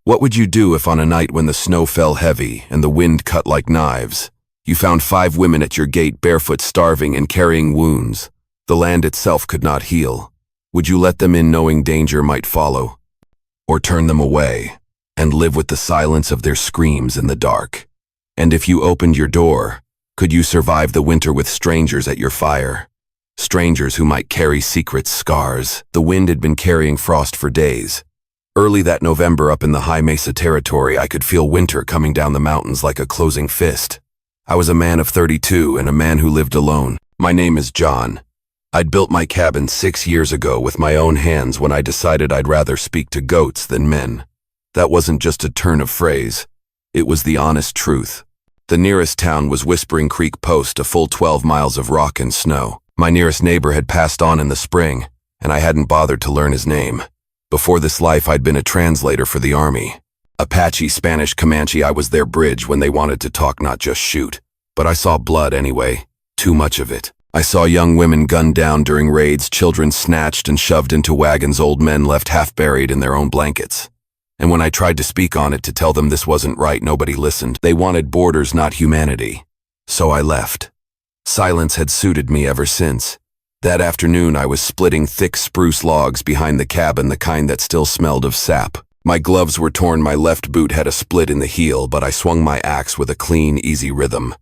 What would you do if on a night when the snow fell heavy and the wind cut like knives, you found 5 women at your gate barefoot, starving and carrying wounds the land itself could not heal? Would you let them in knowing danger might follow? Or turn them away and live with the silence of their screams in the dark? And if you opened your door, could you survive the winter with strangers at your fire? Strangers who might carry secret scars. The wind had been carrying frost for days. Early that November up in the high mesa territory, I could feel winter coming down the mountains like a closing fist. I was a man of 32 and a man who lived alone. My name is John. I'd built my cabin 6 years ago with my own hands when I decided I'd rather speak to goats than men. That wasn't just a turn of phrase. It was the honest truth. The nearest town was Whispering Creek Post, a full 12 miles of rock and snow. My nearest neighbor had passed on in the spring, and I hadn't bothered to learn his name. Before this life, I'd been a translator for the army. Apache, Spanish, Comanche, I was their bridge when they wanted to talk, not just shoot. But I saw blood anyway, too much of it. I saw young women gunned down during raids, children snatched and shoved into wagons, old men left half buried in their own blankets. And when I tried to speak on it, to tell them this wasn't right, nobody listened. They wanted borders, not humanity. So I left. Silence had suited me ever since. That afternoon, I was splitting thick spruce logs behind the cabin, the kind that still smelled of sap. My gloves were torn, my left boot had a split in the heel, but I swung my axe with a clean, easy rhythm.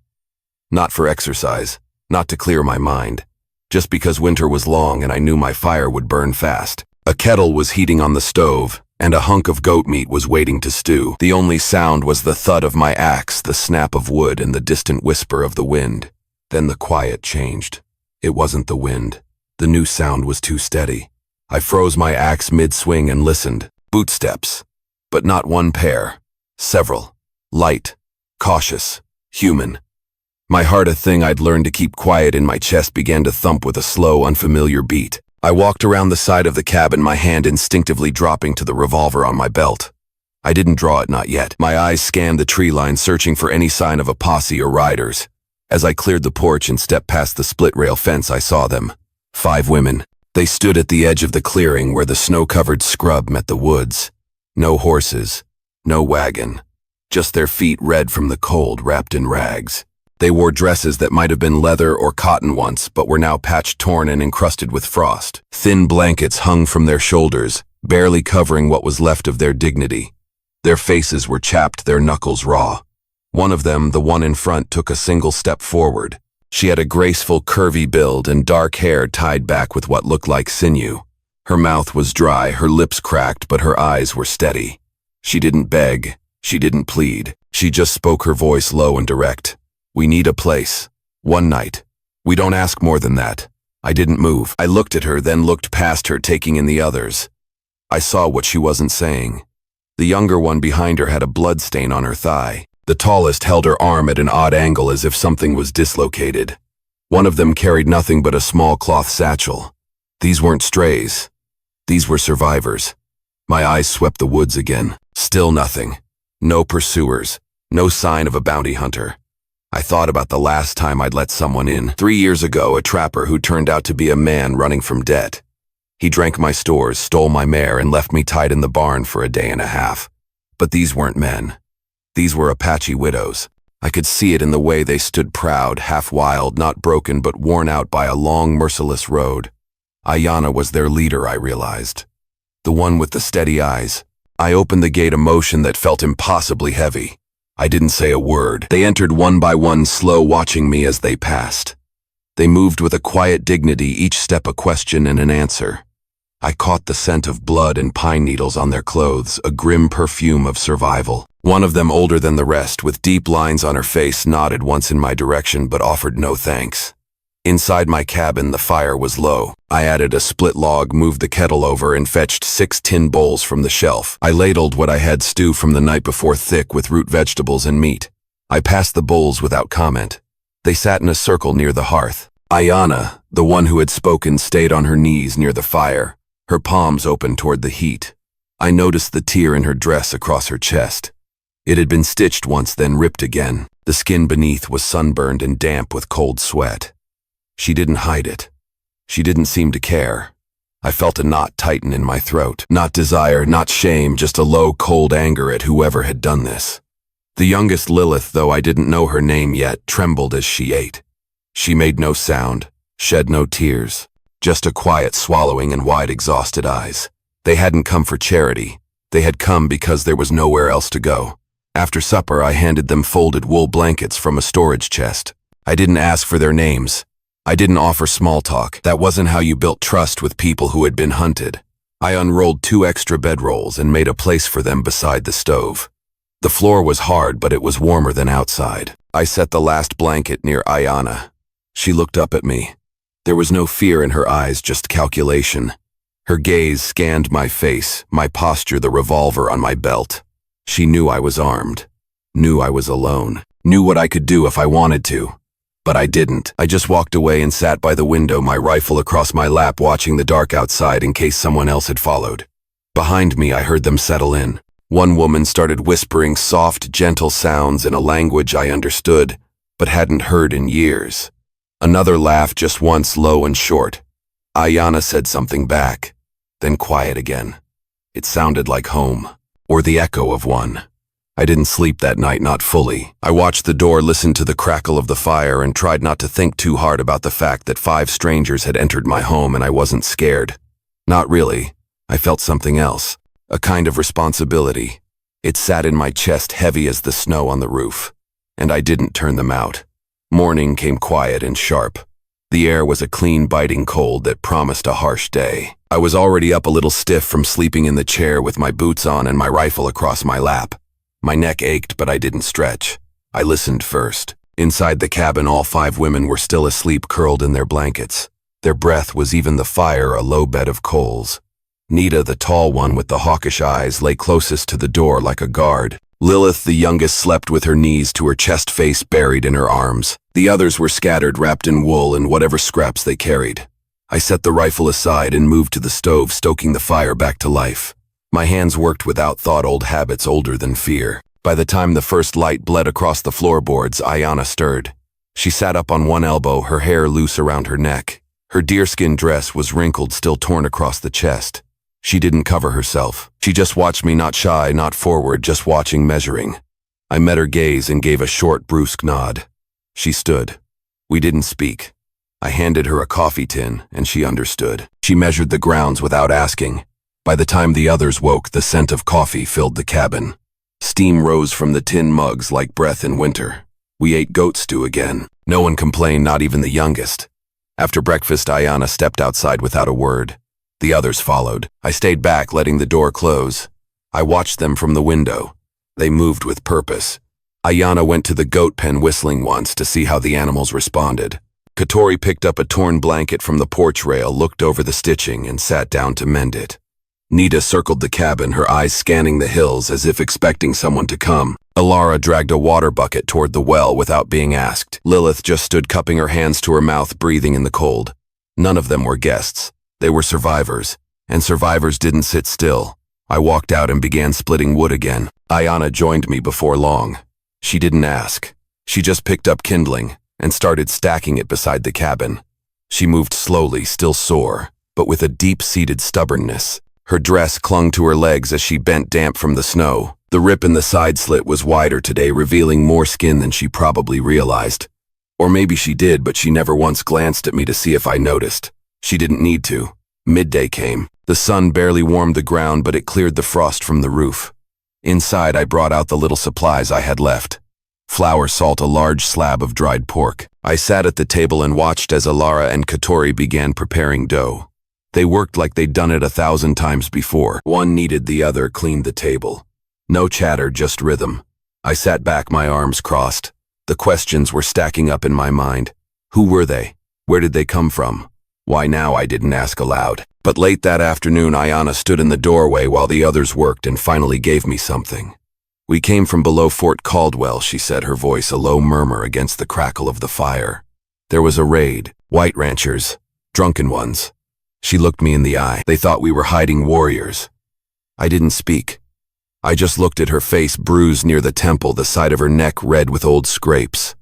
Not for exercise, not to clear my mind. Just because winter was long and I knew my fire would burn fast. A kettle was heating on the stove, and a hunk of goat meat was waiting to stew. The only sound was the thud of my axe, the snap of wood, and the distant whisper of the wind. Then the quiet changed. It wasn't the wind. The new sound was too steady. I froze my axe mid-swing and listened. Bootsteps. But not one pair. Several. Light. Cautious. Human. My heart, a thing I'd learned to keep quiet in my chest, began to thump with a slow, unfamiliar beat. I walked around the side of the cabin, my hand instinctively dropping to the revolver on my belt. I didn't draw it, not yet. My eyes scanned the tree line, searching for any sign of a posse or riders. As I cleared the porch and stepped past the split-rail fence, I saw them. 5 women. They stood at the edge of the clearing where the snow-covered scrub met the woods. No horses. No wagon. Just their feet, red from the cold, wrapped in rags. They wore dresses that might have been leather or cotton once, but were now patched, torn, and encrusted with frost. Thin blankets hung from their shoulders, barely covering what was left of their dignity. Their faces were chapped, their knuckles raw. One of them, the one in front, took a single step forward. She had a graceful, curvy build and dark hair tied back with what looked like sinew. Her mouth was dry, her lips cracked, but her eyes were steady. She didn't beg. She didn't plead. She just spoke, her voice low and direct. We need a place. One night. We don't ask more than that. I didn't move. I looked at her, then looked past her, taking in the others. I saw what she wasn't saying. The younger one behind her had a blood stain on her thigh. The tallest held her arm at an odd angle, as if something was dislocated. One of them carried nothing but a small cloth satchel. These weren't strays. These were survivors. My eyes swept the woods again. Still nothing. No pursuers. No sign of a bounty hunter. I thought about the last time I'd let someone in. 3 years ago, a trapper who turned out to be a man running from debt. He drank my stores, stole my mare, and left me tied in the barn for a day and a half. But these weren't men. These were Apache widows. I could see it in the way they stood, proud, half wild, not broken but worn out by a long, merciless road. Ayanna was their leader, I realized. The one with the steady eyes. I opened the gate, emotion that felt impossibly heavy. I didn't say a word. They entered one by one, slow, watching me as they passed. They moved with a quiet dignity, each step a question and an answer. I caught the scent of blood and pine needles on their clothes, a grim perfume of survival. One of them, older than the rest, with deep lines on her face, nodded once in my direction but offered no thanks. Inside my cabin, the fire was low. I added a split log, moved the kettle over, and fetched 6 tin bowls from the shelf. I ladled what I had, stew from the night before, thick with root vegetables and meat. I passed the bowls without comment. They sat in a circle near the hearth. Ayanna, the one who had spoken, stayed on her knees near the fire, her palms open toward the heat. I noticed the tear in her dress across her chest. It had been stitched once, then ripped again. The skin beneath was sunburned and damp with cold sweat. She didn't hide it. She didn't seem to care. I felt a knot tighten in my throat. Not desire, not shame, just a low, cold anger at whoever had done this. The youngest Lilith, though I didn't know her name yet, trembled as she ate. She made no sound, shed no tears, just a quiet swallowing and wide, exhausted eyes. They hadn't come for charity. They had come because there was nowhere else to go. After supper, I handed them folded wool blankets from a storage chest. I didn't ask for their names. I didn't offer small talk. That wasn't how you built trust with people who had been hunted. I unrolled 2 extra bedrolls and made a place for them beside the stove. The floor was hard, but it was warmer than outside. I set the last blanket near Ayana. She looked up at me. There was no fear in her eyes, just calculation. Her gaze scanned my face, my posture, the revolver on my belt. She knew I was armed, knew I was alone, knew what I could do if I wanted to. But I didn't. I just walked away and sat by the window, my rifle across my lap, watching the dark outside in case someone else had followed. Behind me, I heard them settle in. One woman started whispering soft, gentle sounds in a language I understood, but hadn't heard in years. Another laughed just once, low and short. Ayana said something back, then quiet again. It sounded like home, or the echo of one. I didn't sleep that night, not fully. I watched the door, listened to the crackle of the fire, and tried not to think too hard about the fact that 5 strangers had entered my home and I wasn't scared. Not really. I felt something else, a kind of responsibility. It sat in my chest, heavy as the snow on the roof, and I didn't turn them out. Morning came quiet and sharp. The air was a clean, biting cold that promised a harsh day. I was already up, a little stiff from sleeping in the chair with my boots on and my rifle across my lap. My neck ached, but I didn't stretch. I listened first. Inside the cabin, all 5 women were still asleep, curled in their blankets. Their breath was even the fire, a low bed of coals. Nita, the tall one with the hawkish eyes, lay closest to the door like a guard. Lilith, the youngest, slept with her knees to her chest, face buried in her arms. The others were scattered, wrapped in wool and whatever scraps they carried. I set the rifle aside and moved to the stove, stoking the fire back to life. My hands worked without thought, old habits older than fear. By the time the first light bled across the floorboards, Ayana stirred. She sat up on one elbow, her hair loose around her neck. Her deerskin dress was wrinkled, still torn across the chest. She didn't cover herself. She just watched me, not shy, not forward, just watching, measuring. I met her gaze and gave a short, brusque nod. She stood. We didn't speak. I handed her a coffee tin, and she understood. She measured the grounds without asking. By the time the others woke, the scent of coffee filled the cabin. Steam rose from the tin mugs like breath in winter. We ate goat stew again. No one complained, not even the youngest. After breakfast, Ayana stepped outside without a word. The others followed. I stayed back, letting the door close. I watched them from the window. They moved with purpose. Ayana went to the goat pen, whistling once to see how the animals responded. Katori picked up a torn blanket from the porch rail, looked over the stitching, and sat down to mend it. Nita circled the cabin, her eyes scanning the hills as if expecting someone to come. Alara dragged a water bucket toward the well without being asked. Lilith just stood, cupping her hands to her mouth, breathing in the cold. None of them were guests. They were survivors, and survivors didn't sit still. I walked out and began splitting wood again. Ayana joined me before long. She didn't ask. She just picked up kindling and started stacking it beside the cabin. She moved slowly, still sore, but with a deep-seated stubbornness. Her dress clung to her legs as she bent, damp from the snow. The rip in the side slit was wider today, revealing more skin than she probably realized. Or maybe she did, but she never once glanced at me to see if I noticed. She didn't need to. Midday came. The sun barely warmed the ground, but it cleared the frost from the roof. Inside, I brought out the little supplies I had left. Flour, salt, a large slab of dried pork. I sat at the table and watched as Alara and Katori began preparing dough. They worked like they'd done it 1,000 times before. One needed the other, cleaned the table. No chatter, just rhythm. I sat back, my arms crossed. The questions were stacking up in my mind. Who were they? Where did they come from? Why now? I didn't ask aloud. But late that afternoon, Ayana stood in the doorway while the others worked and finally gave me something. We came from below Fort Caldwell, she said, her voice a low murmur against the crackle of the fire. There was a raid. White ranchers. Drunken ones. She looked me in the eye. They thought we were hiding warriors. I didn't speak. I just looked at her face, bruised near the temple, the side of her neck red with old scrapes.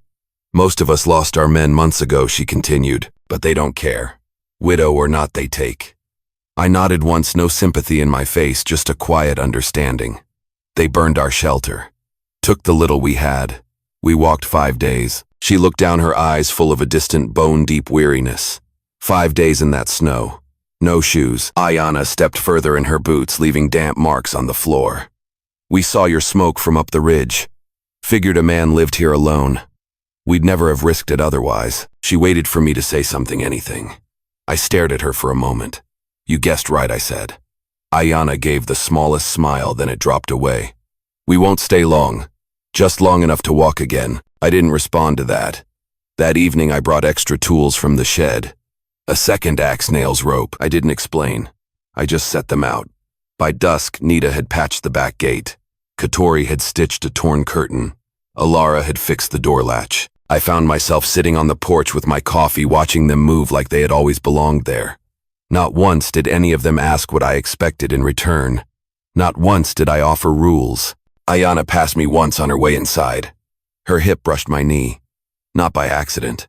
Most of us lost our men months ago, she continued, but they don't care. Widow or not, they take. I nodded once, no sympathy in my face, just a quiet understanding. They burned our shelter. Took the little we had. We walked 5 days. She looked down, her eyes full of a distant, bone-deep weariness. 5 days in that snow. No shoes. Ayanna stepped further in her boots, leaving damp marks on the floor. We saw your smoke from up the ridge. Figured a man lived here alone. We'd never have risked it otherwise. She waited for me to say something, anything. I stared at her for a moment. You guessed right, I said. Ayanna gave the smallest smile, then it dropped away. We won't stay long. Just long enough to walk again. I didn't respond to that. That evening I brought extra tools from the shed. A second axe, nails, rope. I didn't explain. I just set them out. By dusk, Nita had patched the back gate. Katori had stitched a torn curtain. Alara had fixed the door latch. I found myself sitting on the porch with my coffee, watching them move like they had always belonged there. Not once did any of them ask what I expected in return. Not once did I offer rules. Ayanna passed me once on her way inside. Her hip brushed my knee. Not by accident.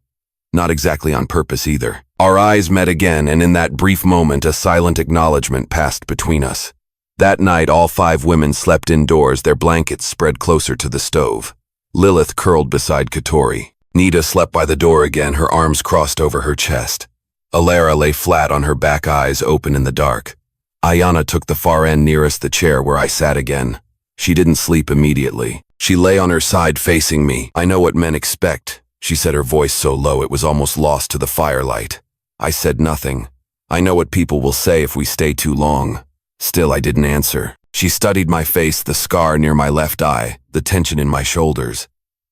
Not exactly on purpose either. Our eyes met again, and in that brief moment a silent acknowledgement passed between us. That night all 5 women slept indoors, their blankets spread closer to the stove. Lilith curled beside Katori. Nita slept by the door again, her arms crossed over her chest. Alara lay flat on her back, eyes open in the dark. Ayanna took the far end nearest the chair where I sat again. She didn't sleep immediately. She lay on her side facing me. I know what men expect, she said, her voice so low it was almost lost to the firelight. I said nothing. I know what people will say if we stay too long. Still, I didn't answer. She studied my face, the scar near my left eye, the tension in my shoulders.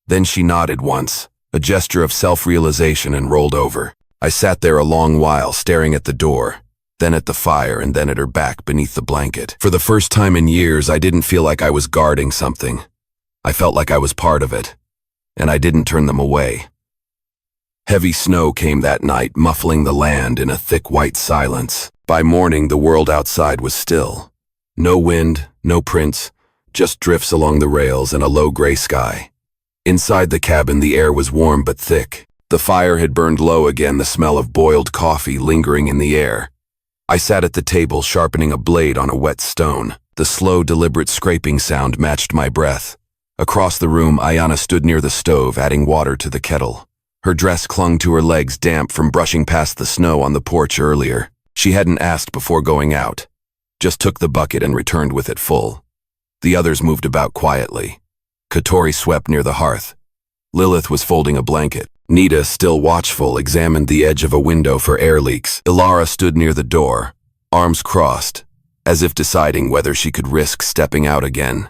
Then she nodded once, a gesture of self-realization, and rolled over. I sat there a long while, staring at the door, then at the fire, and then at her back beneath the blanket. For the first time in years, I didn't feel like I was guarding something. I felt like I was part of it, and I didn't turn them away. Heavy snow came that night, muffling the land in a thick white silence. By morning, the world outside was still. No wind, no prints, just drifts along the rails and a low gray sky. Inside the cabin, the air was warm but thick. The fire had burned low again, the smell of boiled coffee lingering in the air. I sat at the table, sharpening a blade on a wet stone. The slow, deliberate scraping sound matched my breath. Across the room, Ayanna stood near the stove, adding water to the kettle. Her dress clung to her legs, damp from brushing past the snow on the porch earlier. She hadn't asked before going out, just took the bucket and returned with it full. The others moved about quietly. Katori swept near the hearth. Lilith was folding a blanket. Nita, still watchful, examined the edge of a window for air leaks. Alara stood near the door, arms crossed, as if deciding whether she could risk stepping out again.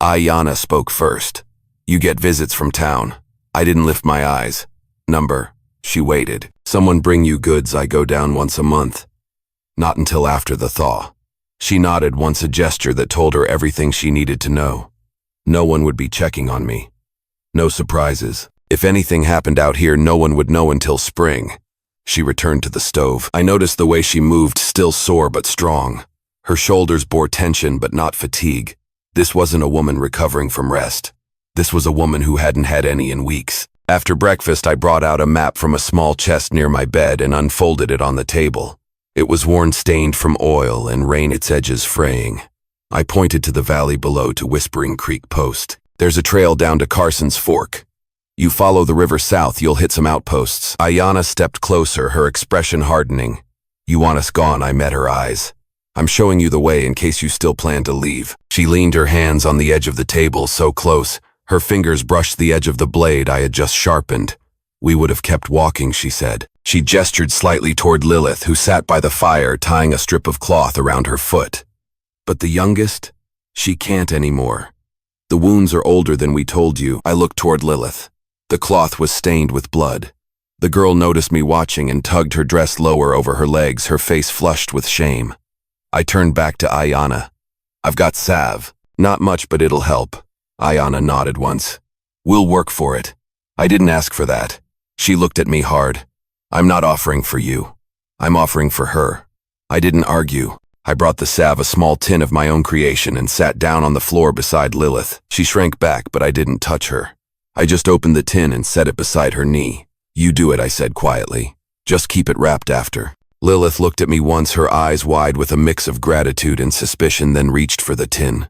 Ayanna spoke first. You get visits from town. I didn't lift my eyes. Number. She waited. Someone bring you goods. I go down once a month. Not until after the thaw. She nodded once, a gesture that told her everything she needed to know. No one would be checking on me. No surprises. If anything happened out here, no one would know until spring. She returned to the stove. I noticed the way she moved, still sore but strong. Her shoulders bore tension but not fatigue. This wasn't a woman recovering from rest. This was a woman who hadn't had any in weeks. After breakfast, I brought out a map from a small chest near my bed and unfolded it on the table. It was worn, stained from oil and rain, its edges fraying. I pointed to the valley below, to Whispering Creek Post. There's a trail down to Carson's Fork. You follow the river south, you'll hit some outposts. Ayanna stepped closer, her expression hardening. You want us gone? I met her eyes. I'm showing you the way in case you still plan to leave. She leaned her hands on the edge of the table, so close. Her fingers brushed the edge of the blade I had just sharpened. We would have kept walking, she said. She gestured slightly toward Lilith, who sat by the fire, tying a strip of cloth around her foot. But the youngest? She can't anymore. The wounds are older than we told you. I looked toward Lilith. The cloth was stained with blood. The girl noticed me watching and tugged her dress lower over her legs, her face flushed with shame. I turned back to Ayanna. I've got salve. Not much, but it'll help. Ayanna nodded once. We'll work for it. I didn't ask for that. She looked at me hard. I'm not offering for you. I'm offering for her. I didn't argue. I brought the salve, a small tin of my own creation, and sat down on the floor beside Lilith. She shrank back, but I didn't touch her. I just opened the tin and set it beside her knee. You do it, I said quietly. Just keep it wrapped after. Lilith looked at me once, her eyes wide with a mix of gratitude and suspicion, then reached for the tin.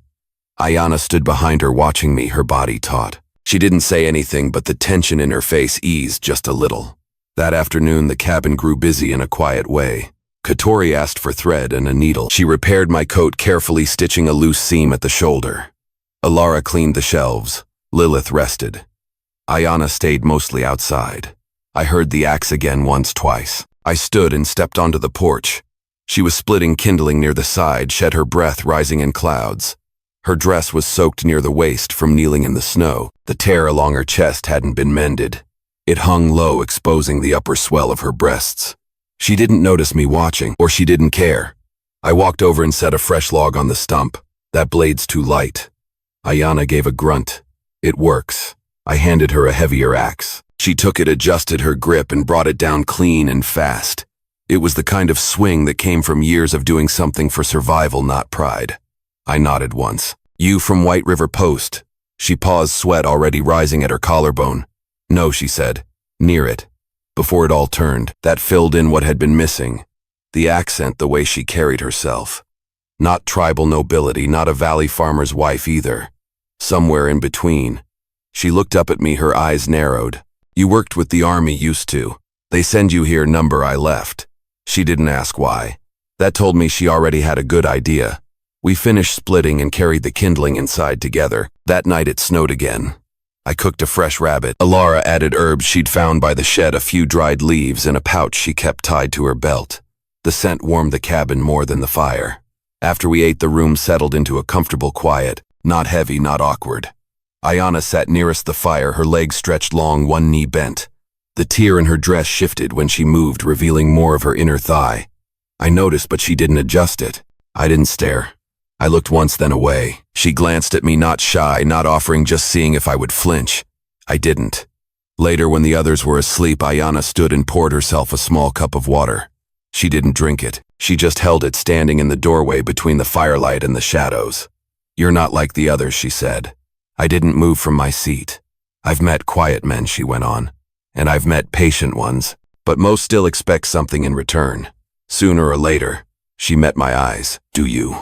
Ayana stood behind her watching me, her body taut. She didn't say anything, but the tension in her face eased just a little. That afternoon, the cabin grew busy in a quiet way. Katori asked for thread and a needle. She repaired my coat, carefully stitching a loose seam at the shoulder. Alara cleaned the shelves. Lilith rested. Ayana stayed mostly outside. I heard the axe again once, twice. I stood and stepped onto the porch. She was splitting kindling near the side, shed her breath rising in clouds. Her dress was soaked near the waist from kneeling in the snow. The tear along her chest hadn't been mended. It hung low, exposing the upper swell of her breasts. She didn't notice me watching, or she didn't care. I walked over and set a fresh log on the stump. That blade's too light. Ayana gave a grunt. It works. I handed her a heavier axe. She took it, adjusted her grip, and brought it down clean and fast. It was the kind of swing that came from years of doing something for survival, not pride. I nodded once. You from White River Post? She paused, sweat already rising at her collarbone. No, she said. Near it. Before it all turned, that filled in what had been missing. The accent, the way she carried herself. Not tribal nobility, not a valley farmer's wife either. Somewhere in between. She looked up at me, her eyes narrowed. You worked with the army, used to. They send you here, number I left. She didn't ask why. That told me she already had a good idea. We finished splitting and carried the kindling inside together. That night it snowed again. I cooked a fresh rabbit. Alara added herbs she'd found by the shed, a few dried leaves, and a pouch she kept tied to her belt. The scent warmed the cabin more than the fire. After we ate, the room settled into a comfortable quiet, not heavy, not awkward. Ayana sat nearest the fire, her legs stretched long, one knee bent. The tear in her dress shifted when she moved, revealing more of her inner thigh. I noticed, but she didn't adjust it. I didn't stare. I looked once, then away. She glanced at me, not shy, not offering, just seeing if I would flinch. I didn't. Later, when the others were asleep, Ayana stood and poured herself a small cup of water. She didn't drink it. She just held it, standing in the doorway between the firelight and the shadows. You're not like the others, she said. I didn't move from my seat. I've met quiet men, she went on, and I've met patient ones, but most still expect something in return. Sooner or later, she met my eyes. Do you?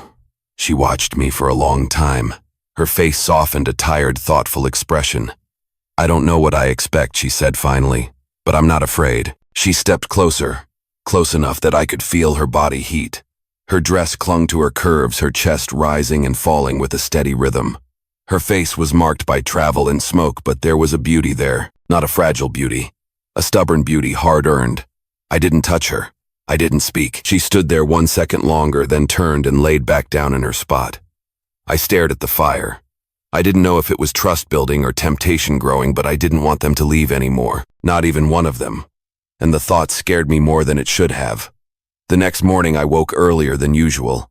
She watched me for a long time. Her face softened, a tired, thoughtful expression. I don't know what I expect, she said finally, but I'm not afraid. She stepped closer, close enough that I could feel her body heat. Her dress clung to her curves, her chest rising and falling with a steady rhythm. Her face was marked by travel and smoke, but there was a beauty there, not a fragile beauty, a stubborn beauty, hard-earned. I didn't touch her. I didn't speak. She stood there 1 second longer, then turned and laid back down in her spot. I stared at the fire. I didn't know if it was trust building or temptation growing, but I didn't want them to leave anymore, not even one of them. And the thought scared me more than it should have. The next morning I woke earlier than usual.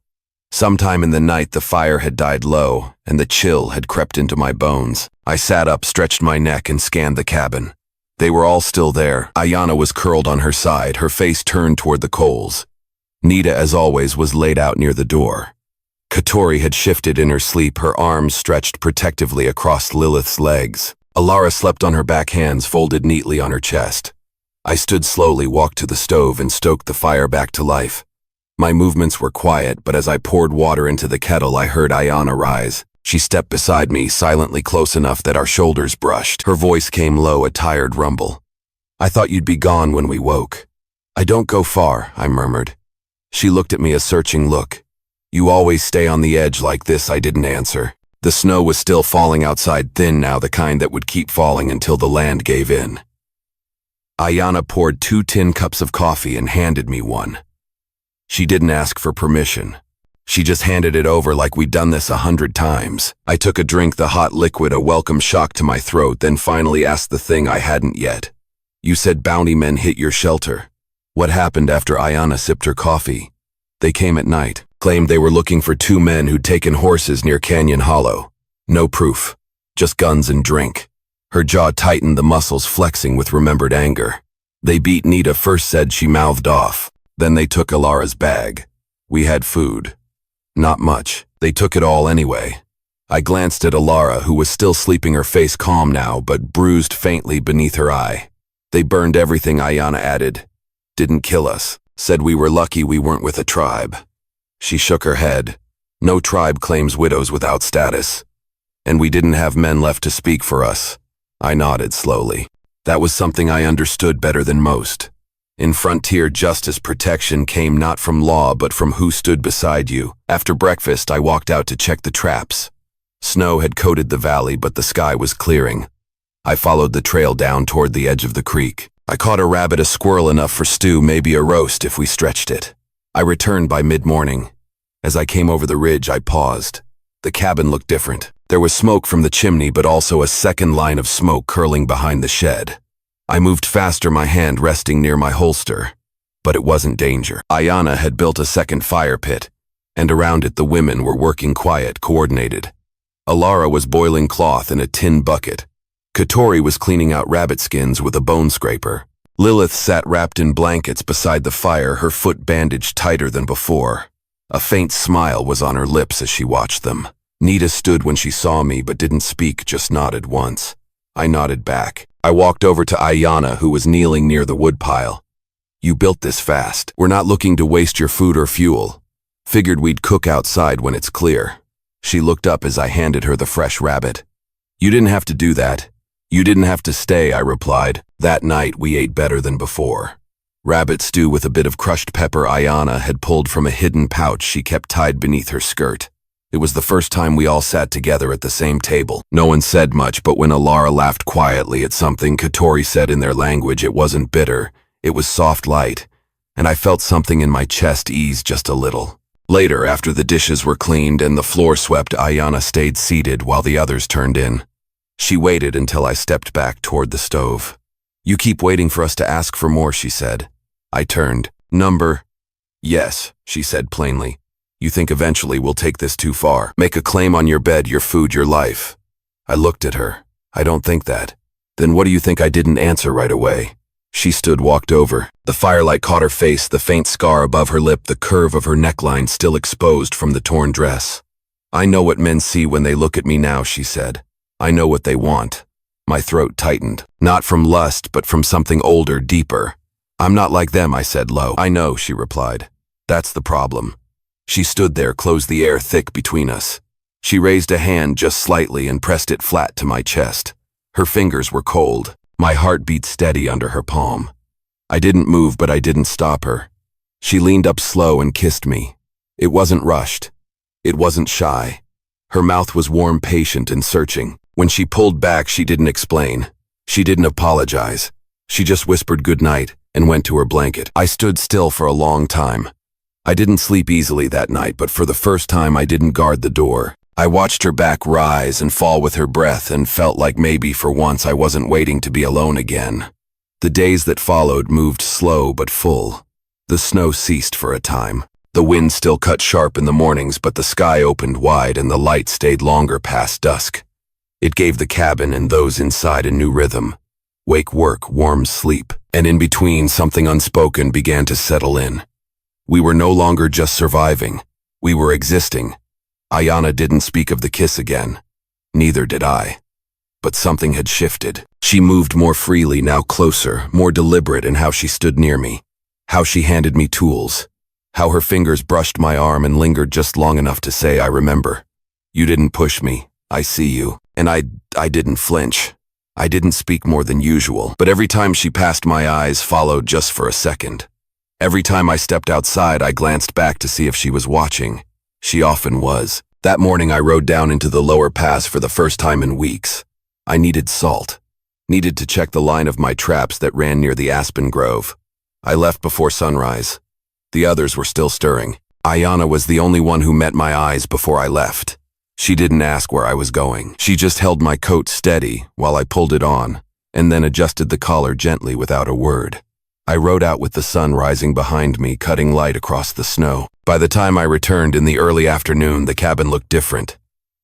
Sometime in the night the fire had died low, and the chill had crept into my bones. I sat up, stretched my neck, and scanned the cabin. They were all still there. Ayana was curled on her side, her face turned toward the coals. Nita, as always, was laid out near the door. Katori had shifted in her sleep, her arms stretched protectively across Lilith's legs. Alara slept on her back, hands folded neatly on her chest. I stood slowly, walked to the stove, and stoked the fire back to life. My movements were quiet, but as I poured water into the kettle, I heard Ayana rise. She stepped beside me, silently close enough that our shoulders brushed. Her voice came low, a tired rumble. I thought you'd be gone when we woke. I don't go far, I murmured. She looked at me, a searching look. You always stay on the edge like this, I didn't answer. The snow was still falling outside, thin now, the kind that would keep falling until the land gave in. Ayana poured 2 tin cups of coffee and handed me one. She didn't ask for permission. She just handed it over like we'd done this 100 times. I took a drink, the hot liquid a welcome shock to my throat, then finally asked the thing I hadn't yet. You said bounty men hit your shelter. What happened after Ayana sipped her coffee? They came at night, claimed they were looking for 2 men who'd taken horses near Canyon Hollow. No proof, just guns and drink. Her jaw tightened, the muscles flexing with remembered anger. They beat Nita first, said she mouthed off. Then they took Alara's bag. We had food. Not much. They took it all anyway. I glanced at Alara, who was still sleeping, her face calm now, but bruised faintly beneath her eye. They burned everything, Ayana added. Didn't kill us. said we were lucky we weren't with a tribe. She shook her head. No tribe claims widows without status. And we didn't have men left to speak for us. I nodded slowly. That was something I understood better than most. In frontier justice, protection came not from law but from who stood beside you. After breakfast, I walked out to check the traps. Snow had coated the valley, but the sky was clearing. I followed the trail down toward the edge of the creek. I caught a rabbit, a squirrel, enough for stew, maybe a roast if we stretched it. I returned by mid-morning. As I came over the ridge, I paused. The cabin looked different. There was smoke from the chimney, but also a second line of smoke curling behind the shed. I moved faster, my hand resting near my holster. But it wasn't danger. Ayana had built a second fire pit, and around it the women were working quiet, coordinated. Alara was boiling cloth in a tin bucket. Katori was cleaning out rabbit skins with a bone scraper. Lilith sat wrapped in blankets beside the fire, her foot bandaged tighter than before. A faint smile was on her lips as she watched them. Nita stood when she saw me but didn't speak, just nodded once. I nodded back. I walked over to Ayana, who was kneeling near the woodpile. You built this fast. We're not looking to waste your food or fuel. Figured we'd cook outside when it's clear. She looked up as I handed her the fresh rabbit. You didn't have to do that. You didn't have to stay, I replied. That night we ate better than before. Rabbit stew with a bit of crushed pepper Ayana had pulled from a hidden pouch she kept tied beneath her skirt. It was the first time we all sat together at the same table. No one said much, but when Alara laughed quietly at something Katori said in their language, it wasn't bitter. It was soft light, and I felt something in my chest ease just a little. Later, after the dishes were cleaned and the floor swept, Ayana stayed seated while the others turned in. She waited until I stepped back toward the stove. You keep waiting for us to ask for more, she said. I turned. Number? Yes, she said plainly. You think eventually we'll take this too far. Make a claim on your bed, your food, your life. I looked at her. I don't think that. Then what do you think I didn't answer right away? She stood, walked over. The firelight caught her face, the faint scar above her lip, the curve of her neckline still exposed from the torn dress. I know what men see when they look at me now, she said. I know what they want. My throat tightened. Not from lust, but from something older, deeper. I'm not like them, I said low. I know, she replied. That's the problem. She stood there, closed the air thick between us. She raised a hand just slightly and pressed it flat to my chest. Her fingers were cold. My heart beat steady under her palm. I didn't move, but I didn't stop her. She leaned up slow and kissed me. It wasn't rushed. It wasn't shy. Her mouth was warm, patient, and searching. When she pulled back, she didn't explain. She didn't apologize. She just whispered goodnight and went to her blanket. I stood still for a long time. I didn't sleep easily that night, but for the first time I didn't guard the door. I watched her back rise and fall with her breath and felt like maybe for once I wasn't waiting to be alone again. The days that followed moved slow but full. The snow ceased for a time. The wind still cut sharp in the mornings, but the sky opened wide and the light stayed longer past dusk. It gave the cabin and those inside a new rhythm. Wake, work, warm, sleep. And in between, something unspoken began to settle in. We were no longer just surviving. We were existing. Ayana didn't speak of the kiss again. Neither did I. But something had shifted. She moved more freely, now closer, more deliberate in how she stood near me. How she handed me tools. How her fingers brushed my arm and lingered just long enough to say, I remember. You didn't push me. I see you. And I didn't flinch. I didn't speak more than usual, but every time she passed, my eyes followed just for a second. Every time I stepped outside, I glanced back to see if she was watching. She often was. That morning I rode down into the lower pass for the first time in weeks. I needed salt. Needed to check the line of my traps that ran near the aspen grove. I left before sunrise. The others were still stirring. Ayana was the only one who met my eyes before I left. She didn't ask where I was going. She just held my coat steady while I pulled it on, and then adjusted the collar gently without a word. I rode out with the sun rising behind me, cutting light across the snow. By the time I returned in the early afternoon, the cabin looked different.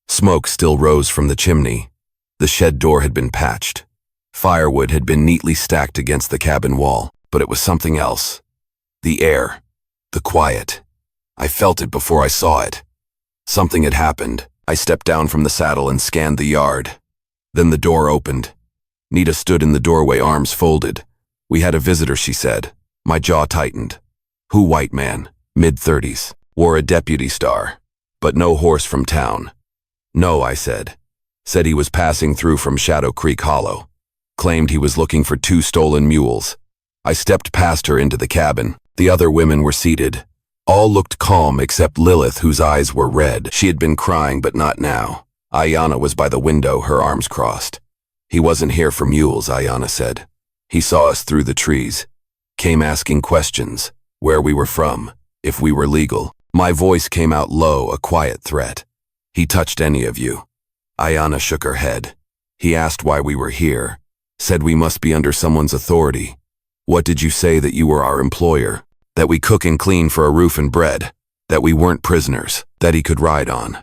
Smoke still rose from the chimney. The shed door had been patched. Firewood had been neatly stacked against the cabin wall, but it was something else. The air. The quiet. I felt it before I saw it. Something had happened. I stepped down from the saddle and scanned the yard. Then the door opened. Nita stood in the doorway, arms folded. We had a visitor, she said. My jaw tightened. Who? White man, mid-30s, wore a deputy star, but no horse from town. No, I said. Said he was passing through from Shadow Creek Hollow. Claimed he was looking for 2 stolen mules. I stepped past her into the cabin. The other women were seated. All looked calm except Lilith, whose eyes were red. She had been crying, but not now. Ayana was by the window, her arms crossed. He wasn't here for mules, Ayana said. He saw us through the trees. Came asking questions. Where we were from. If we were legal. My voice came out low, a quiet threat. He touched any of you? Ayana shook her head. He asked why we were here. Said we must be under someone's authority. What did you say? That you were our employer? That we cook and clean for a roof and bread? That we weren't prisoners? That he could ride on?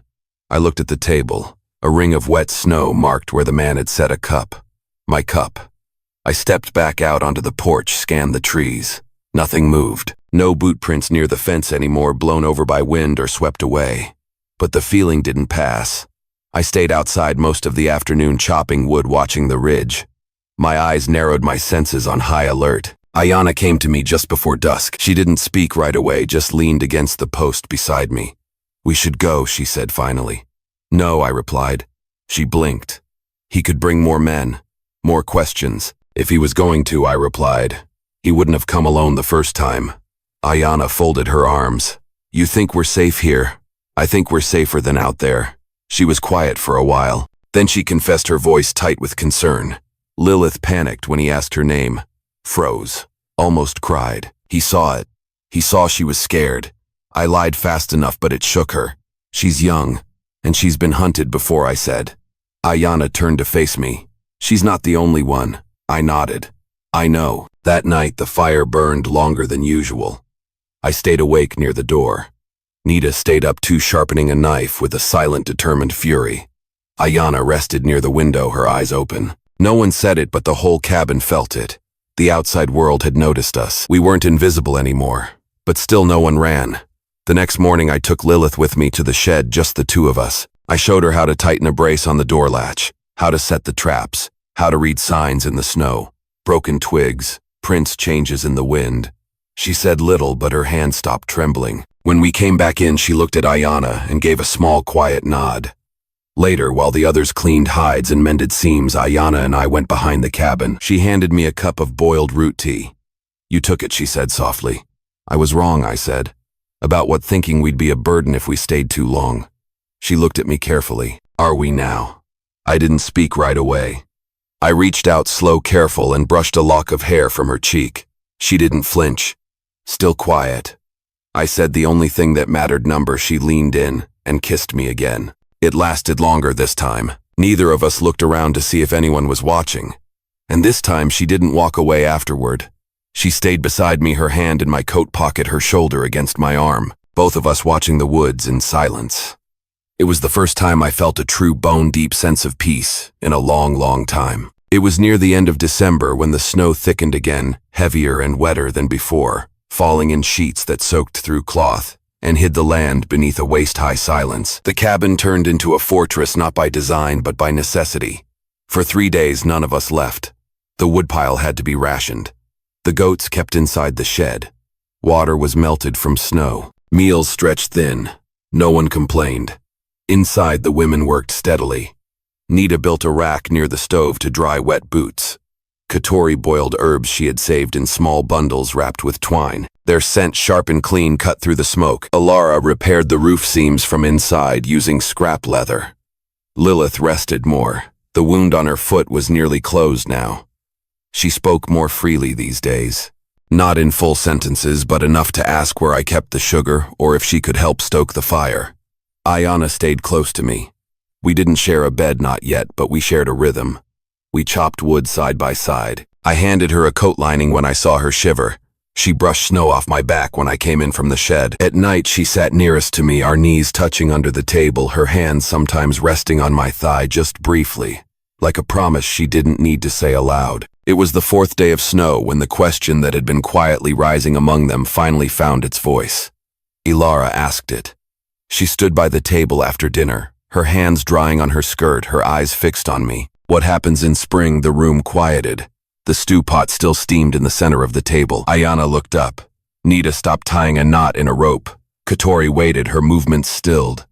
I looked at the table. A ring of wet snow marked where the man had set a cup. My cup. I stepped back out onto the porch, scanned the trees. Nothing moved. No boot prints near the fence anymore, blown over by wind or swept away. But the feeling didn't pass. I stayed outside most of the afternoon, chopping wood, watching the ridge. My eyes narrowed, my senses on high alert. Ayana came to me just before dusk. She didn't speak right away, just leaned against the post beside me. We should go, she said finally. No, I replied. She blinked. He could bring more men, more questions. If he was going to, I replied. He wouldn't have come alone the first time. Ayana folded her arms. You think we're safe here? I think we're safer than out there. She was quiet for a while. Then she confessed, her voice tight with concern. Lilith panicked when he asked her name. Froze. Almost cried. He saw it. He saw she was scared. I lied fast enough, but it shook her. She's young, and she's been hunted before, I said. Ayana turned to face me. She's not the only one. I nodded. I know. That night, the fire burned longer than usual. I stayed awake near the door. Nita stayed up too, sharpening a knife with a silent, determined fury. Ayana rested near the window, her eyes open. No one said it, but the whole cabin felt it. The outside world had noticed us. We weren't invisible anymore, but still no one ran. The next morning, I took Lilith with me to the shed, just the 2 of us. I showed her how to tighten a brace on the door latch, how to set the traps, how to read signs in the snow, broken twigs, prints, changes in the wind. She said little, but her hand stopped trembling. When we came back in, she looked at Ayana and gave a small, quiet nod. Later, while the others cleaned hides and mended seams, Ayana and I went behind the cabin. She handed me a cup of boiled root tea. You took it, she said softly. I was wrong, I said. About what? Thinking we'd be a burden if we stayed too long. She looked at me carefully. Are we now? I didn't speak right away. I reached out, slow, careful, and brushed a lock of hair from her cheek. She didn't flinch. Still quiet. I said the only thing that mattered. Number. She leaned in and kissed me again. It lasted longer this time. Neither of us looked around to see if anyone was watching. And this time she didn't walk away afterward. She stayed beside me, her hand in my coat pocket, her shoulder against my arm, both of us watching the woods in silence. It was the first time I felt a true bone-deep sense of peace in a long, long time. It was near the end of December when the snow thickened again, heavier and wetter than before, falling in sheets that soaked through cloth and hid the land beneath a waist-high silence. The cabin turned into a fortress, not by design but by necessity. For 3 days, none of us left. The woodpile had to be rationed. The goats kept inside the shed. Water was melted from snow. Meals stretched thin. No one complained. Inside, the women worked steadily. Nita built a rack near the stove to dry wet boots. Katori boiled herbs she had saved in small bundles wrapped with twine. Their scent, sharp and clean, cut through the smoke. Alara repaired the roof seams from inside using scrap leather. Lilith rested more. The wound on her foot was nearly closed now. She spoke more freely these days. Not in full sentences, but enough to ask where I kept the sugar or if she could help stoke the fire. Ayana stayed close to me. We didn't share a bed, not yet, but we shared a rhythm. We chopped wood side by side. I handed her a coat lining when I saw her shiver. She brushed snow off my back when I came in from the shed. At night, she sat nearest to me, our knees touching under the table, her hands sometimes resting on my thigh just briefly, like a promise she didn't need to say aloud. It was the 4th day of snow when the question that had been quietly rising among them finally found its voice. Ilara asked it. She stood by the table after dinner, her hands drying on her skirt, her eyes fixed on me. What happens in spring? The room quieted. The stew pot still steamed in the center of the table. Ayana looked up. Nita stopped tying a knot in a rope. Katori waited, her movements stilled.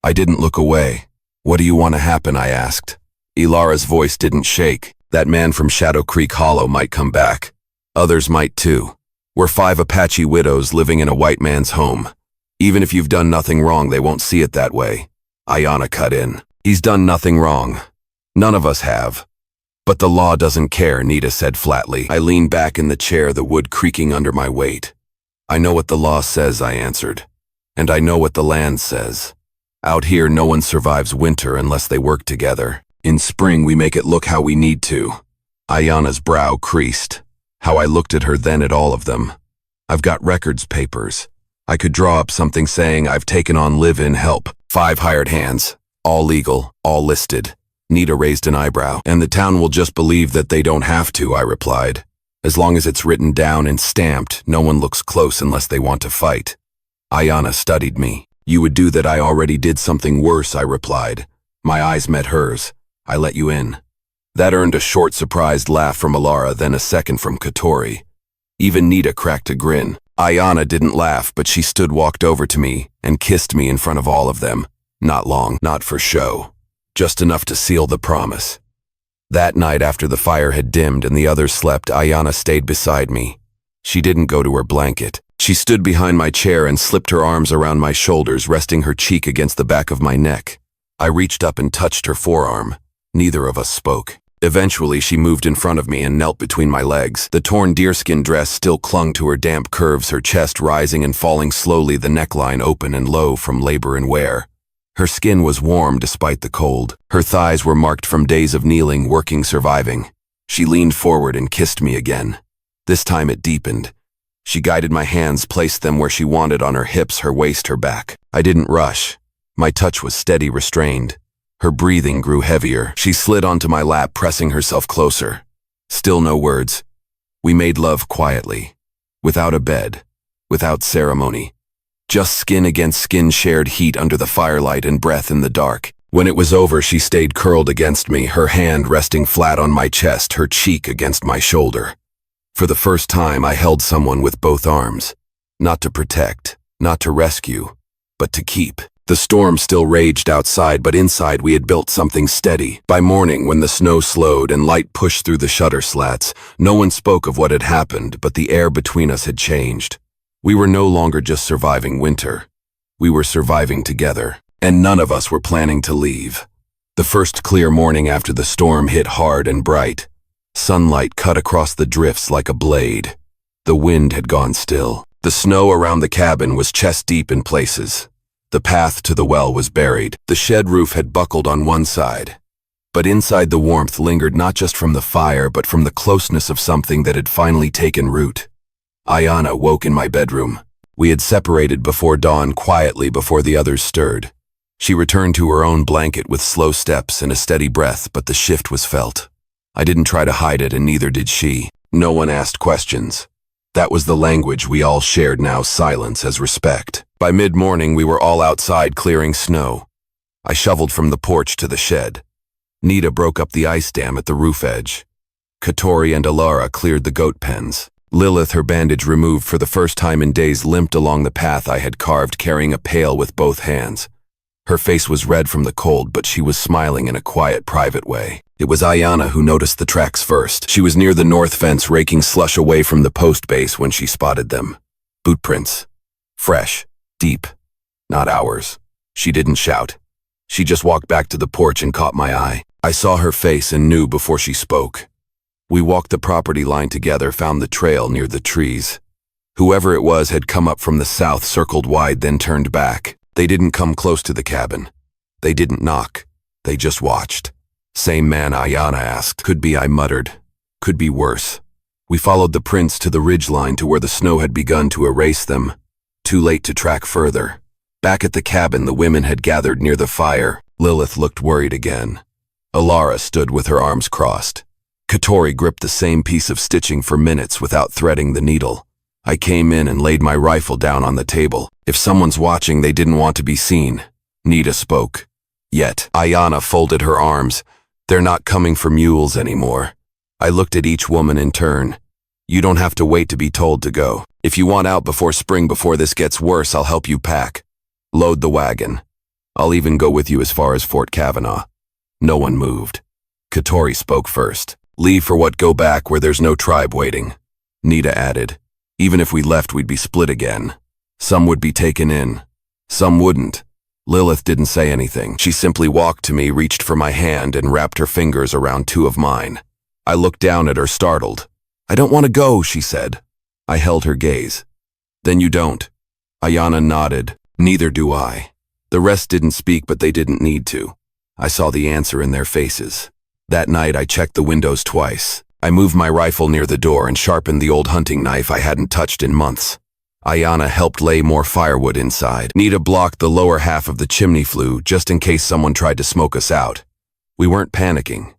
I didn't look away. What do you want to happen? I asked. Ilara's voice didn't shake. That man from Shadow Creek Hollow might come back. Others might too. We're 5 Apache widows living in a white man's home. Even if you've done nothing wrong, they won't see it that way. Ayana cut in. He's done nothing wrong. None of us have. But the law doesn't care, Nita said flatly. I leaned back in the chair, the wood creaking under my weight. I know what the law says, I answered. And I know what the land says. Out here, no one survives winter unless they work together. In spring, we make it look how we need to. Ayana's brow creased. How I looked at her then at all of them. I've got records papers. I could draw up something saying I've taken on live-in help. 5 hired hands. All legal, all listed. Nita raised an eyebrow. And the town will just believe that they don't have to, I replied. As long as it's written down and stamped, no one looks close unless they want to fight. Ayana studied me. You would do that. I already did something worse, I replied. My eyes met hers. I let you in. That earned a short, surprised laugh from Ilara, then a second from Katori. Even Nita cracked a grin. Ayana didn't laugh, but she walked over to me and kissed me in front of all of them. Not long, not for show. Just enough to seal the promise. That night, after the fire had dimmed and the others slept, Ayana stayed beside me. She didn't go to her blanket. She stood behind my chair and slipped her arms around my shoulders, resting her cheek against the back of my neck. I reached up and touched her forearm. Neither of us spoke. Eventually, she moved in front of me and knelt between my legs. The torn deerskin dress still clung to her damp curves, her chest rising and falling slowly, the neckline open and low from labor and wear. Her skin was warm despite the cold. Her thighs were marked from days of kneeling, working, surviving. She leaned forward and kissed me again. This time it deepened. She guided my hands, placed them where she wanted, on her hips, her waist, her back. I didn't rush. My touch was steady, restrained. Her breathing grew heavier. She slid onto my lap, pressing herself closer. Still no words. We made love quietly. Without a bed. Without ceremony. Just skin against skin, shared heat under the firelight and breath in the dark. When it was over, she stayed curled against me, her hand resting flat on my chest, her cheek against my shoulder. For the first time, I held someone with both arms. Not to protect, not to rescue, but to keep. The storm still raged outside, but inside we had built something steady. By morning, when the snow slowed and light pushed through the shutter slats, no one spoke of what had happened, but the air between us had changed. We were no longer just surviving winter. We were surviving together, and none of us were planning to leave. The first clear morning after the storm hit hard and bright. Sunlight cut across the drifts like a blade. The wind had gone still. The snow around the cabin was chest-deep in places. The path to the well was buried. The shed roof had buckled on one side. But inside the warmth lingered, not just from the fire, but from the closeness of something that had finally taken root. Ayana woke in my bedroom. We had separated before dawn, quietly before the others stirred. She returned to her own blanket with slow steps and a steady breath, but the shift was felt. I didn't try to hide it, and neither did she. No one asked questions. That was the language we all shared now, silence as respect. By mid-morning, we were all outside clearing snow. I shoveled from the porch to the shed. Nita broke up the ice dam at the roof edge. Katori and Ilara cleared the goat pens. Lilith, her bandage removed for the first time in days, limped along the path I had carved, carrying a pail with both hands. Her face was red from the cold, but she was smiling in a quiet, private way. It was Ayana who noticed the tracks first. She was near the north fence, raking slush away from the post base when she spotted them. Boot prints. Fresh. Deep. Not ours. She didn't shout. She just walked back to the porch and caught my eye. I saw her face and knew before she spoke. We walked the property line together, found the trail near the trees. Whoever it was had come up from the south, circled wide, then turned back. They didn't come close to the cabin. They didn't knock. They just watched. Same man, Ayana asked. Could be, I muttered. Could be worse. We followed the prints to the ridgeline to where the snow had begun to erase them. Too late to track further. Back at the cabin, the women had gathered near the fire. Lilith looked worried again. Ilara stood with her arms crossed. Katori gripped the same piece of stitching for minutes without threading the needle. I came in and laid my rifle down on the table. If someone's watching, they didn't want to be seen. Nita spoke. Yet, Ayana folded her arms. They're not coming for mules anymore. I looked at each woman in turn. You don't have to wait to be told to go. If you want out before spring, before this gets worse, I'll help you pack. Load the wagon. I'll even go with you as far as Fort Kavanaugh. No one moved. Katori spoke first. Leave for what? Go back where there's no tribe waiting. Nita added. Even if we left, we'd be split again. Some would be taken in. Some wouldn't. Lilith didn't say anything. She simply walked to me, reached for my hand, and wrapped her fingers around two of mine. I looked down at her, startled. I don't want to go, she said. I held her gaze. Then you don't. Ayana nodded. Neither do I. The rest didn't speak, but they didn't need to. I saw the answer in their faces. That night, I checked the windows twice. I moved my rifle near the door and sharpened the old hunting knife I hadn't touched in months. Ayana helped lay more firewood inside. Nita blocked the lower half of the chimney flue just in case someone tried to smoke us out. We weren't panicking.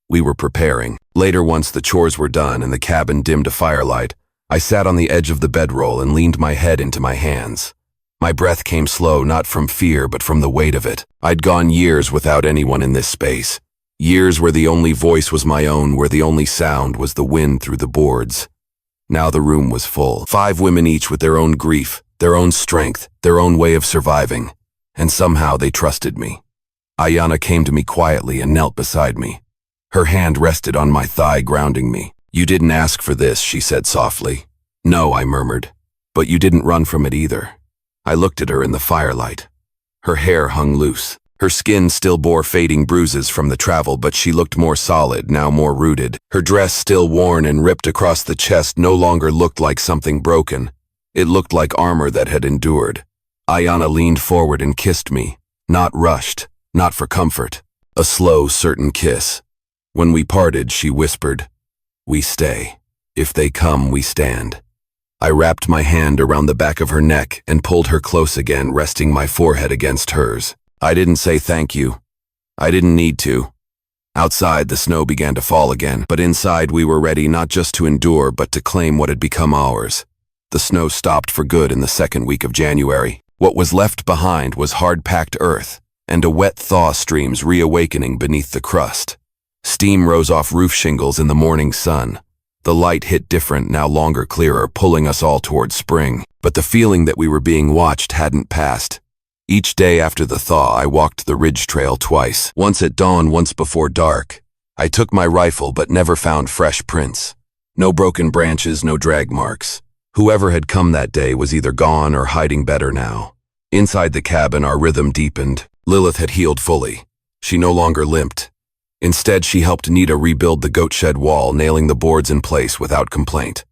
We were preparing. Later, once the chores were done and the cabin dimmed to firelight, I sat on the edge of the bedroll and leaned my head into my hands. My breath came slow, not from fear, but from the weight of it. I'd gone years without anyone in this space. Years where the only voice was my own, where the only sound was the wind through the boards. Now the room was full. 5 women each with their own grief, their own strength, their own way of surviving. And somehow they trusted me. Ayana came to me quietly and knelt beside me. Her hand rested on my thigh, grounding me. You didn't ask for this, she said softly. No, I murmured. But you didn't run from it either. I looked at her in the firelight. Her hair hung loose. Her skin still bore fading bruises from the travel, but she looked more solid, now more rooted. Her dress, still worn and ripped across the chest, no longer looked like something broken. It looked like armor that had endured. Ayana leaned forward and kissed me. Not rushed, not for comfort. A slow, certain kiss. When we parted, she whispered, "We stay. If they come, we stand." I wrapped my hand around the back of her neck and pulled her close again, resting my forehead against hers. I didn't say thank you. I didn't need to. Outside, the snow began to fall again, but inside we were ready not just to endure, but to claim what had become ours. The snow stopped for good in the second week of January. What was left behind was hard-packed earth, and a wet thaw streams reawakening beneath the crust. Steam rose off roof shingles in the morning sun. The light hit different, now longer, clearer, pulling us all towards spring. But the feeling that we were being watched hadn't passed. Each day after the thaw, I walked the ridge trail twice, once at dawn, once before dark. I took my rifle but never found fresh prints. No broken branches, no drag marks. Whoever had come that day was either gone or hiding better now. Inside the cabin, our rhythm deepened. Lilith had healed fully. She no longer limped. Instead, she helped Nita rebuild the goat shed wall, nailing the boards in place without complaint.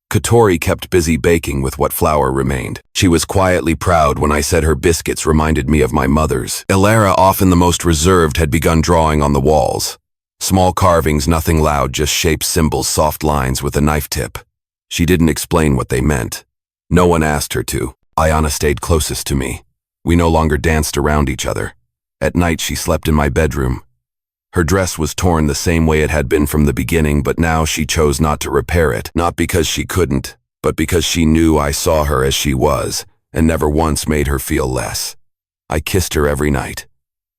Katori kept busy baking with what flour remained. She was quietly proud when I said her biscuits reminded me of my mother's. Elara, often the most reserved, had begun drawing on the walls. Small carvings, nothing loud, just shapes, symbols, soft lines with a knife tip. She didn't explain what they meant. No one asked her to. Ayana stayed closest to me. We no longer danced around each other. At night, she slept in my bedroom. Her dress was torn the same way it had been from the beginning, but now she chose not to repair it, not because she couldn't, but because she knew I saw her as she was, and never once made her feel less. I kissed her every night.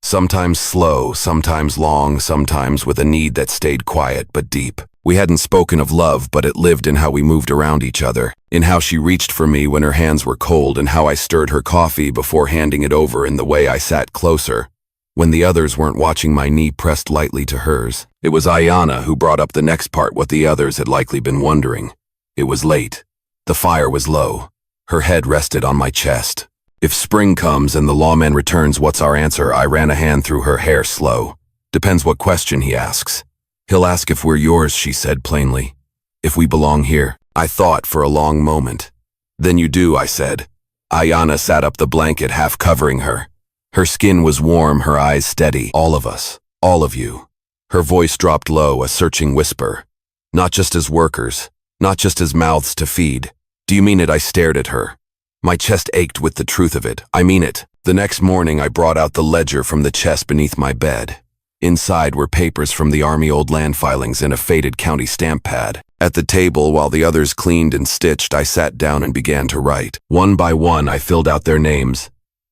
Sometimes slow, sometimes long, sometimes with a need that stayed quiet but deep. We hadn't spoken of love, but it lived in how we moved around each other, in how she reached for me when her hands were cold, and how I stirred her coffee before handing it over, in the way I sat closer. When the others weren't watching, my knee pressed lightly to hers. It was Ayana who brought up the next part, what the others had likely been wondering. It was late. The fire was low. Her head rested on my chest. If spring comes and the lawman returns, what's our answer? I ran a hand through her hair, slow. Depends what question he asks. He'll ask if we're yours, she said plainly. If we belong here. I thought for a long moment. Then you do, I said. Ayana sat up, the blanket half covering her. Her skin was warm, her eyes steady. All of us. All of you. Her voice dropped low, a searching whisper. Not just as workers. Not just as mouths to feed. Do you mean it? I stared at her. My chest ached with the truth of it. I mean it. The next morning, I brought out the ledger from the chest beneath my bed. Inside were papers from the Army old land filings and a faded county stamp pad. At the table, while the others cleaned and stitched, I sat down and began to write. One by one, I filled out their names.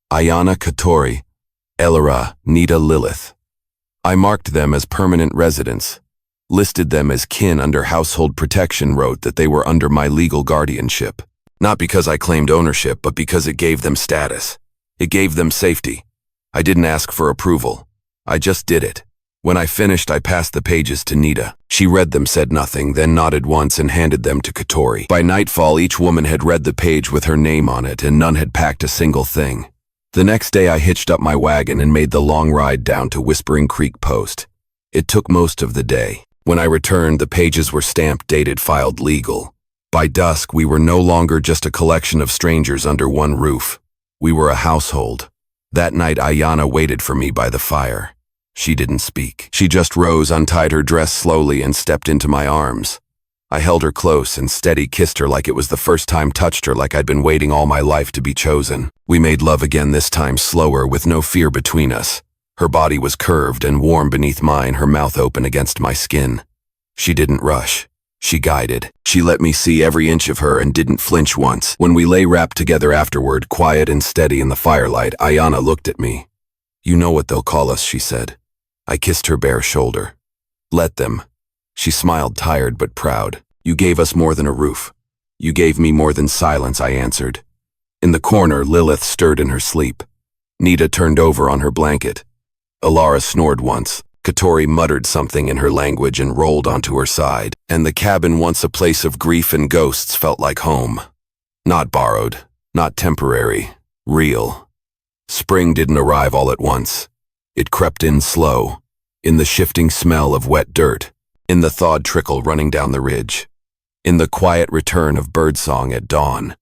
Ayana, Katori, Elara, Nita, Lilith. I marked them as permanent residents. listed them as kin under household protection, wrote that they were under my legal guardianship. Not because I claimed ownership, but because it gave them status. It gave them safety. I didn't ask for approval. I just did it. When I finished, I passed the pages to Nita. She read them, said nothing, then nodded once and handed them to Katori. By nightfall, each woman had read the page with her name on it, and none had packed a single thing. The next day, I hitched up my wagon and made the long ride down to Whispering Creek Post. It took most of the day. When I returned, the pages were stamped, dated, filed, legal. By dusk, we were no longer just a collection of strangers under one roof. We were a household. That night, Ayana waited for me by the fire. She didn't speak. She just rose, untied her dress slowly, and stepped into my arms. I held her close and steady, kissed her like it was the first time, touched her like I'd been waiting all my life to be chosen. We made love again, this time slower, with no fear between us. Her body was curved and warm beneath mine, her mouth open against my skin. She didn't rush. She guided. She let me see every inch of her and didn't flinch once. When we lay wrapped together afterward, quiet and steady in the firelight, Ayana looked at me. "You know what they'll call us," she said. I kissed her bare shoulder. "Let them." She smiled, tired but proud. "You gave us more than a roof. You gave me more than silence," I answered. In the corner, Lilith stirred in her sleep. Nita turned over on her blanket. Alara snored once. Katori muttered something in her language and rolled onto her side. And the cabin, once a place of grief and ghosts, felt like home. Not borrowed, not temporary, real. Spring didn't arrive all at once. It crept in slow, in the shifting smell of wet dirt, in the thawed trickle running down the ridge, in the quiet return of birdsong at dawn.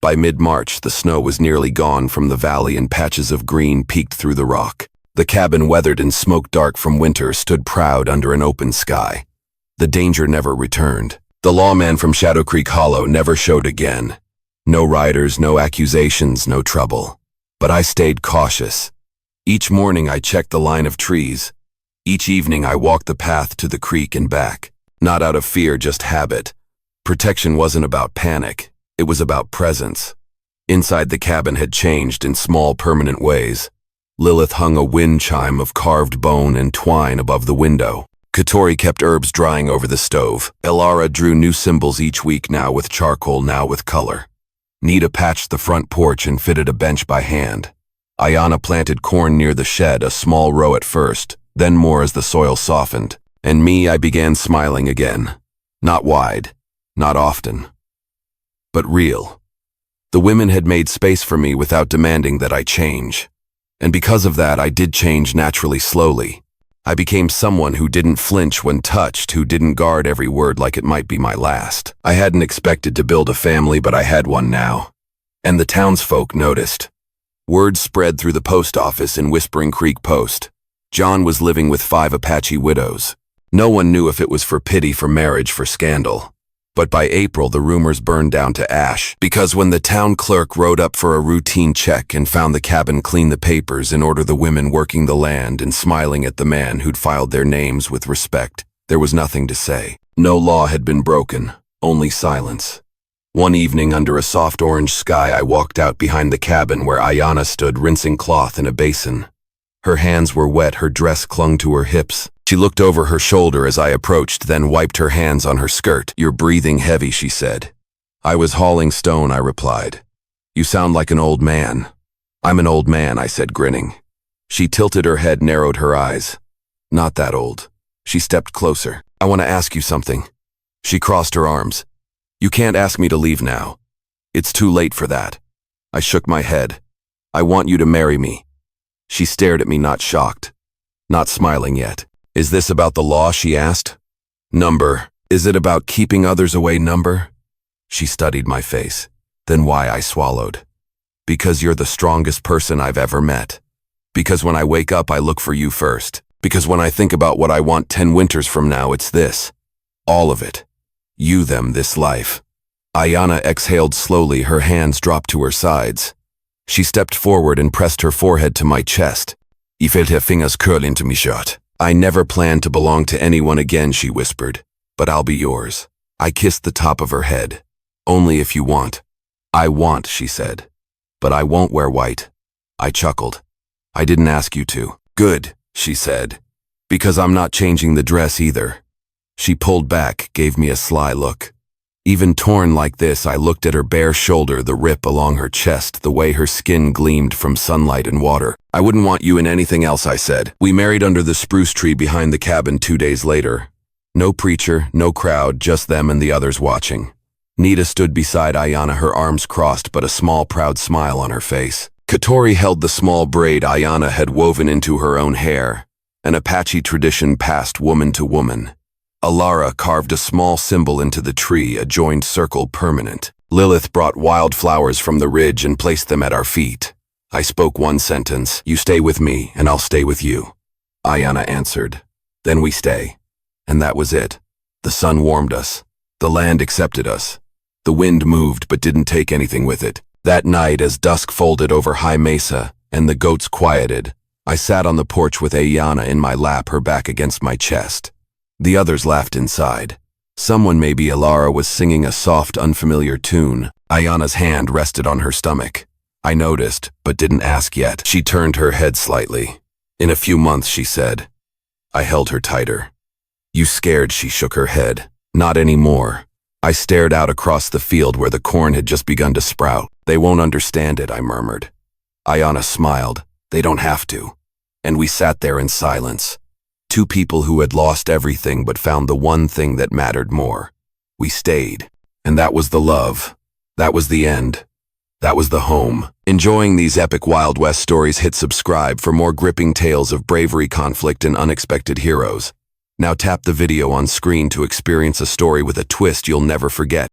By mid-March, the snow was nearly gone from the valley and patches of green peeked through the rock. The cabin, weathered and smoke-dark from winter, stood proud under an open sky. The danger never returned. The lawman from Shadow Creek Hollow never showed again. No riders, no accusations, no trouble. But I stayed cautious. Each morning I checked the line of trees. Each evening I walked the path to the creek and back. Not out of fear, just habit. Protection wasn't about panic. It was about presence. Inside, the cabin had changed in small, permanent ways. Lilith hung a wind chime of carved bone and twine above the window. Katori kept herbs drying over the stove. Alara drew new symbols each week, now with charcoal, now with color. Nita patched the front porch and fitted a bench by hand. Ayana planted corn near the shed, a small row at first, then more as the soil softened. And me, I began smiling again. Not wide, not often, but real. The women had made space for me without demanding that I change. And because of that, I did change naturally, slowly. I became someone who didn't flinch when touched, who didn't guard every word like it might be my last. I hadn't expected to build a family, but I had one now. And the townsfolk noticed. Word spread through the post office in Whispering Creek Post. John was living with 5 Apache widows. No one knew if it was for pity, for marriage, for scandal. But by April, the rumors burned down to ash, because when the town clerk rode up for a routine check and found the cabin clean the papers in order, the women working the land and smiling at the man who'd filed their names with respect, there was nothing to say. No law had been broken, only silence. One evening, under a soft orange sky, I walked out behind the cabin where Ayana stood rinsing cloth in a basin. Her hands were wet, her dress clung to her hips. She looked over her shoulder as I approached, then wiped her hands on her skirt. "You're breathing heavy," she said. "I was hauling stone," I replied. "You sound like an old man." "I'm an old man," I said, grinning. She tilted her head, narrowed her eyes. "Not that old." She stepped closer. "I want to ask you something." She crossed her arms. "You can't ask me to leave now. It's too late for that." I shook my head. "I want you to marry me." She stared at me, not shocked, not smiling yet. "Is this about the law?" she asked. "Number. Is it about keeping others away? Number?" She studied my face. "Then why?" I swallowed. "Because you're the strongest person I've ever met. Because when I wake up, I look for you first. Because when I think about what I want 10 winters from now, it's this. All of it. You, them, this life." Ayana exhaled slowly, her hands dropped to her sides. She stepped forward and pressed her forehead to my chest. "I felt her fingers curl into me shirt." "I never planned to belong to anyone again," she whispered. "But I'll be yours." I kissed the top of her head. "Only if you want." "I want," she said. "But I won't wear white." I chuckled. "I didn't ask you to." "Good," she said. "Because I'm not changing the dress either." She pulled back, gave me a sly look. Even torn like this, I looked at her bare shoulder, the rip along her chest, the way her skin gleamed from sunlight and water. I wouldn't want you in anything else, I said. We married under the spruce tree behind the cabin 2 days later. No preacher, no crowd, just them and the others watching. Nita stood beside Ayana, her arms crossed, but a small, proud smile on her face. Katori held the small braid Ayana had woven into her own hair, an Apache tradition passed woman to woman. Alara carved a small symbol into the tree, a joined circle permanent. Lilith brought wildflowers from the ridge and placed them at our feet. I spoke one sentence, "You stay with me, and I'll stay with you." Ayana answered. Then we stay. And that was it. The sun warmed us. The land accepted us. The wind moved but didn't take anything with it. That night, as dusk folded over High Mesa and the goats quieted, I sat on the porch with Ayana in my lap, her back against my chest. The others laughed inside. Someone, maybe Alara, was singing a soft, unfamiliar tune. Ayana's hand rested on her stomach. I noticed, but didn't ask yet. She turned her head slightly. "In a few months," she said. I held her tighter. "You scared?" She shook her head. "Not anymore." I stared out across the field where the corn had just begun to sprout. "They won't understand it," I murmured. Ayana smiled. "They don't have to." And we sat there in silence. Two people who had lost everything but found the one thing that mattered more. We stayed. And that was the love. That was the end. That was the home. Enjoying these epic Wild West stories? Hit subscribe for more gripping tales of bravery, conflict, and unexpected heroes. Now tap the video on screen to experience a story with a twist you'll never forget.